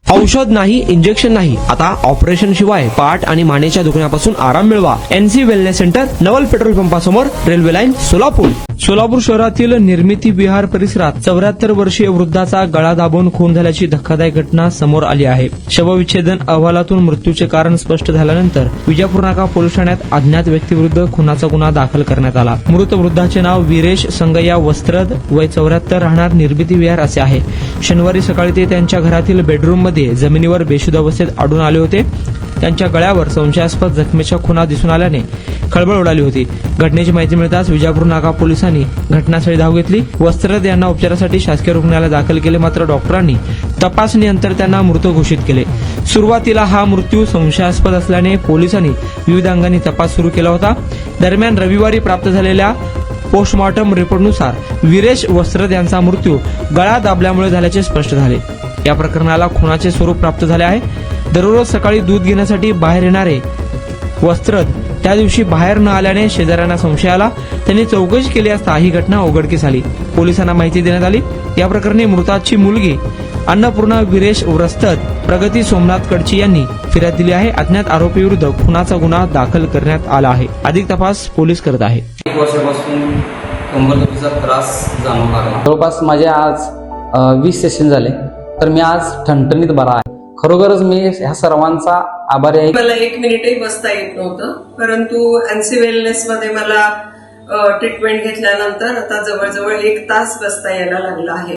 औषध नाही, इंजेक्शन नाही, आता ऑपरेशन शिवाय पाठ आणि मानेच्या दुखण्यापासून आराम मिळवा. NC wellness centre, Naval petrol पंपासमोर, रेल्वे लाईन, सोलापूर. सोलापूर शहरातील निर्मिती विहार परिसरात 74 वर्षीय वृद्धाचा गळा दाबून खून झाल्याची धक्कादायक घटना समोर आली आहे. शवविच्छेदन अहवालातून मृत्यूचे कारण स्पष्ट झाल्यानंतर विजापूर नाका पोलीस ठाण्यात अज्ञात व्यक्तीविरुद्ध खुनाचा गुन्हा दाखल करण्यात आला. मृत वृद्धाचे नाव वीरेश संगय्या वस्त्रद, वय 74, राहणार निर्मिती विहार असे आहे. शनिवारी सकाळी ते त्यांच्या घरातील बेडरूममध्ये जमिनीवर बेशुद्ध अवस्थेत आढळून आले होते. त्यांच्या गळ्यावर संशयास्पद जखमेच्या खुणा दिसून आल्याने खळबळ उडाली होती. घटनेची माहिती मिळताच विजापूर नाका पोलिसांनी घटनास्थळी धाव घेतली. वस्त्रद यांना उपचारासाठी शासकीय रुग्णालयात दाखल केले, मात्र डॉक्टरांनी तपासणीनंतर त्यांना मृत घोषित केले. सुरुवातीला हा मृत्यू संशयास्पद असल्याने पोलिसांनी विविध अंगांनी तपास सुरू केला होता. दरम्यान रविवारी प्राप्त झालेल्या पोस्टमॉर्टम रिपोर्टनुसार वीरेश वस्त्रद यांचा मृत्यू गळा दाबल्यामुळे झाल्याचे स्पष्ट झाले. या प्रकरणाला खुनाचे स्वरूप प्राप्त झाले आहे. दररोज सकाळी दूध घेण्यासाठी बाहेर येणारे वस्त्रद त्या दिवशी बाहेर न आल्याने शेजाऱ्यांना संशय आला. त्यांनी चौकशी केली असता ही घटना उघडकीस आली. पोलिसांना माहिती देण्यात आली. या प्रकरणी मृताची मुलगी अन्नपूर्णा वीरेश वस्त्रद प्रगती सोमनाथ कडची यांनी फिर्याद दिली आहे. अज्ञात आरोपी विरुद्ध खुनाचा गुन्हा दाखल करण्यात आला आहे. अधिक तपास पोलीस करत आहे. 1 वर्षापासून कंबरदुखीचा त्रास जाणवू लागला. जवळपास माझे आज 20 सेशन झाले, तर मी आज ठणठणीत बरा आहे. खरोखरच मी ह्या सर्वांचा आभारी आहे. मला 1 मिनिटही बसता येत नव्हतं, परंतु एनसी वेलनेस मध्ये मला ट्रीटमेंट घेतल्यानंतर आता जवळजवळ 1 तास बसता यायला लागला आहे.